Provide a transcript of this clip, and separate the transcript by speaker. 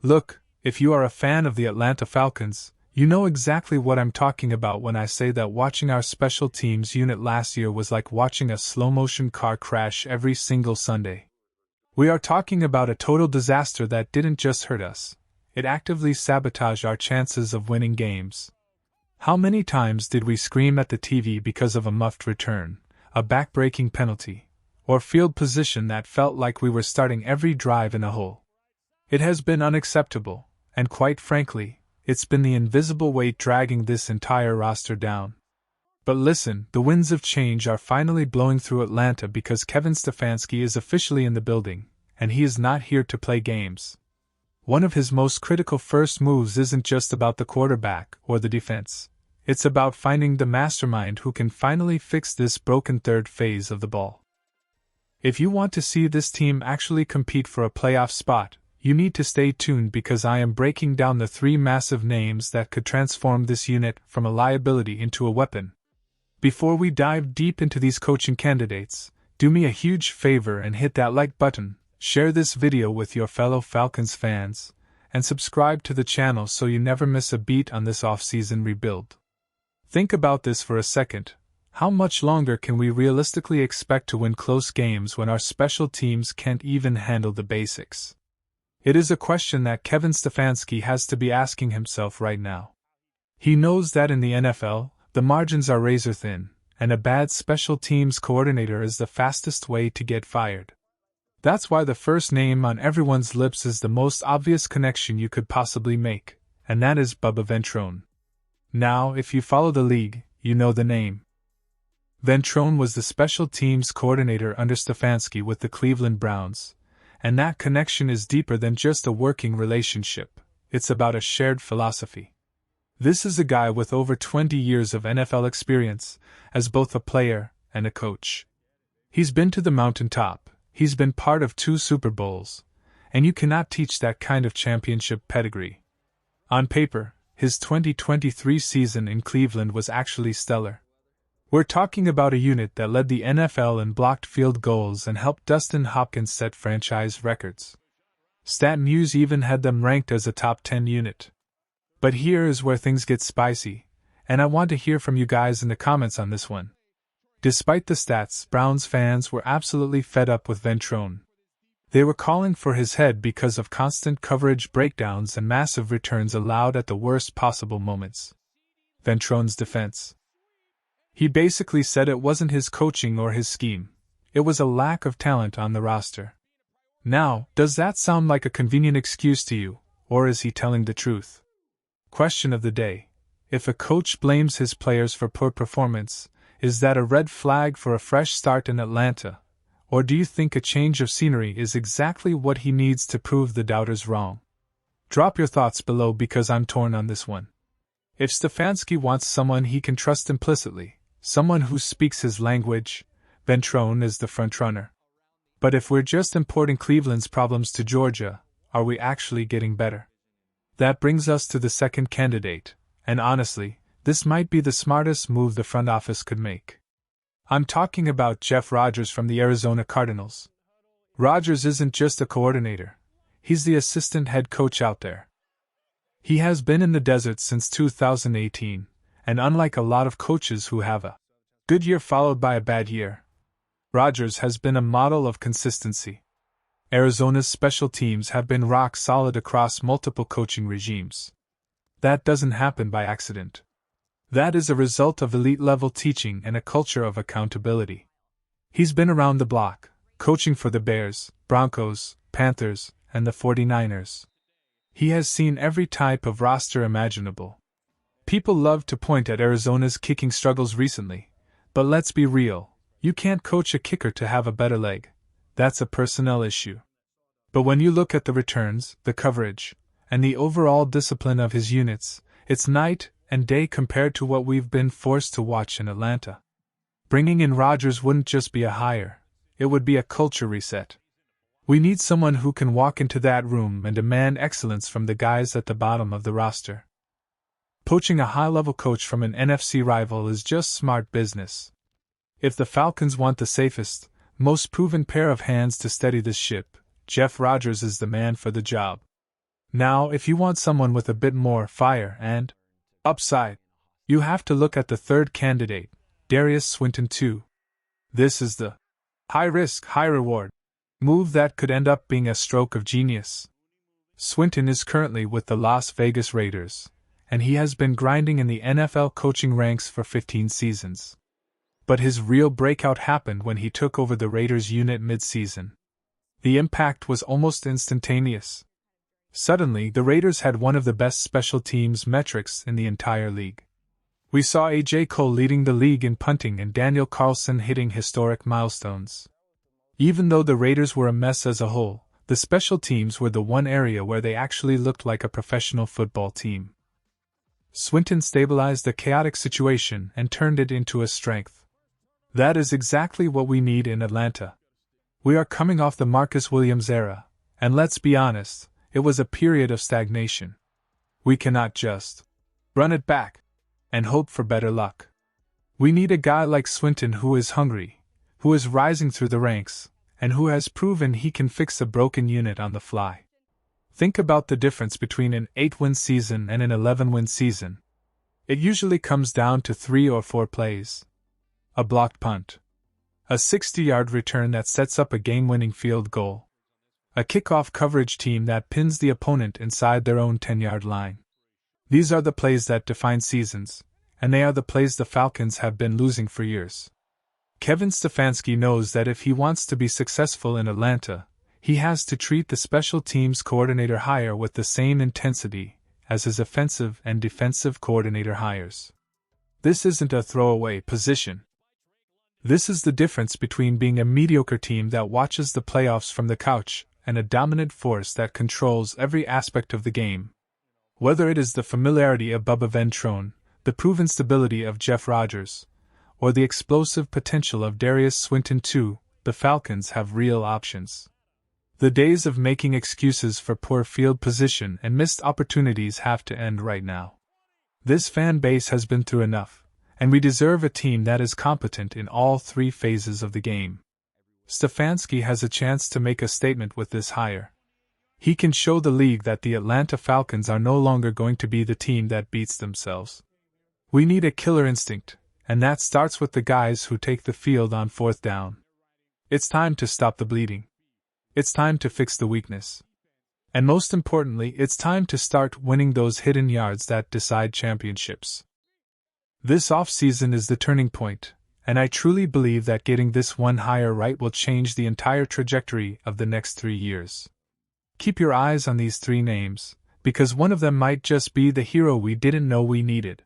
Speaker 1: Look, if you are a fan of the Atlanta Falcons, you know exactly what I'm talking about when I say that watching our special teams unit last year was like watching a slow-motion car crash every single Sunday. We are talking about a total disaster that didn't just hurt us, it actively sabotaged our chances of winning games. How many times did we scream at the TV because of a muffed return, a back-breaking penalty, or field position that felt like we were starting every drive in a hole? It has been unacceptable, and quite frankly, it's been the invisible weight dragging this entire roster down. But listen, the winds of change are finally blowing through Atlanta because Kevin Stefanski is officially in the building, and he is not here to play games. One of his most critical first moves isn't just about the quarterback or the defense. It's about finding the mastermind who can finally fix this broken third phase of the ball. If you want to see this team actually compete for a playoff spot, you need to stay tuned because I am breaking down the 3 massive names that could transform this unit from a liability into a weapon. Before we dive deep into these coaching candidates, do me a huge favor and hit that like button, share this video with your fellow Falcons fans, and subscribe to the channel so you never miss a beat on this off-season rebuild. Think about this for a second. How much longer can we realistically expect to win close games when our special teams can't even handle the basics? It is a question that Kevin Stefanski has to be asking himself right now. He knows that in the NFL, the margins are razor thin, and a bad special teams coordinator is the fastest way to get fired. That's why the first name on everyone's lips is the most obvious connection you could possibly make, and that is Bubba Ventrone. Now, if you follow the league, you know the name. Ventrone was the special teams coordinator under Stefanski with the Cleveland Browns, and that connection is deeper than just a working relationship, it's about a shared philosophy. This is a guy with over 20 years of NFL experience, as both a player and a coach. He's been to the mountaintop, he's been part of 2 Super Bowls, and you cannot teach that kind of championship pedigree. On paper, his 2023 season in Cleveland was actually stellar. We're talking about a unit that led the NFL in blocked field goals and helped Dustin Hopkins set franchise records. StatNews even had them ranked as a top 10 unit. But here is where things get spicy, and I want to hear from you guys in the comments on this one. Despite the stats, Browns fans were absolutely fed up with Ventrone. They were calling for his head because of constant coverage breakdowns and massive returns allowed at the worst possible moments. Ventrone's defense. He basically said it wasn't his coaching or his scheme, it was a lack of talent on the roster. Now, does that sound like a convenient excuse to you, or is he telling the truth? Question of the day. If a coach blames his players for poor performance, is that a red flag for a fresh start in Atlanta? Or do you think a change of scenery is exactly what he needs to prove the doubters wrong? Drop your thoughts below because I'm torn on this one. If Stefanski wants someone he can trust implicitly, someone who speaks his language, Ventrone is the frontrunner. But if we're just importing Cleveland's problems to Georgia, are we actually getting better? That brings us to the second candidate, and honestly, this might be the smartest move the front office could make. I'm talking about Jeff Rodgers from the Arizona Cardinals. Rodgers isn't just a coordinator, he's the assistant head coach out there. He has been in the desert since 2018, and unlike a lot of coaches who have a good year followed by a bad year, Rodgers has been a model of consistency. Arizona's special teams have been rock solid across multiple coaching regimes. That doesn't happen by accident. That is a result of elite-level teaching and a culture of accountability. He's been around the block, coaching for the Bears, Broncos, Panthers, and the 49ers. He has seen every type of roster imaginable. People love to point at Arizona's kicking struggles recently, but let's be real, you can't coach a kicker to have a better leg. That's a personnel issue. But when you look at the returns, the coverage, and the overall discipline of his units, it's night and day compared to what we've been forced to watch in Atlanta. Bringing in Rodgers wouldn't just be a hire, it would be a culture reset. We need someone who can walk into that room and demand excellence from the guys at the bottom of the roster. Poaching a high-level coach from an NFC rival is just smart business. If the Falcons want the safest, most proven pair of hands to steady this ship, Jeff Rodgers is the man for the job. Now, if you want someone with a bit more fire and upside, you have to look at the third candidate, Darius Swinton too. This is the high-risk, high-reward move that could end up being a stroke of genius. Swinton is currently with the Las Vegas Raiders, and he has been grinding in the NFL coaching ranks for 15 seasons. But his real breakout happened when he took over the Raiders unit mid-season. The impact was almost instantaneous. Suddenly, the Raiders had one of the best special teams metrics in the entire league. We saw A.J. Cole leading the league in punting and Daniel Carlson hitting historic milestones. Even though the Raiders were a mess as a whole, the special teams were the one area where they actually looked like a professional football team. Swinton stabilized the chaotic situation and turned it into a strength. That is exactly what we need in Atlanta. We are coming off the Marcus Williams era, and let's be honest, it was a period of stagnation. We cannot just run it back and hope for better luck. We need a guy like Swinton who is hungry, who is rising through the ranks, and who has proven he can fix a broken unit on the fly. Think about the difference between an 8-win season and an 11-win season. It usually comes down to 3 or 4 plays. A blocked punt. A 60-yard return that sets up a game-winning field goal. A kickoff coverage team that pins the opponent inside their own 10-yard line. These are the plays that define seasons, and they are the plays the Falcons have been losing for years. Kevin Stefanski knows that if he wants to be successful in Atlanta, he has to treat the special teams coordinator hire with the same intensity as his offensive and defensive coordinator hires. This isn't a throwaway position. This is the difference between being a mediocre team that watches the playoffs from the couch and a dominant force that controls every aspect of the game. Whether it is the familiarity of Bubba Ventrone, the proven stability of Jeff Rodgers, or the explosive potential of Darius Swinton II, the Falcons have real options. The days of making excuses for poor field position and missed opportunities have to end right now. This fan base has been through enough, and we deserve a team that is competent in all 3 phases of the game. Stefanski has a chance to make a statement with this hire. He can show the league that the Atlanta Falcons are no longer going to be the team that beats themselves. We need a killer instinct, and that starts with the guys who take the field on 4th down. It's time to stop the bleeding. It's time to fix the weakness. And most importantly, it's time to start winning those hidden yards that decide championships. This offseason is the turning point, and I truly believe that getting this one hire right will change the entire trajectory of the next 3 years. Keep your eyes on these 3 names, because one of them might just be the hero we didn't know we needed.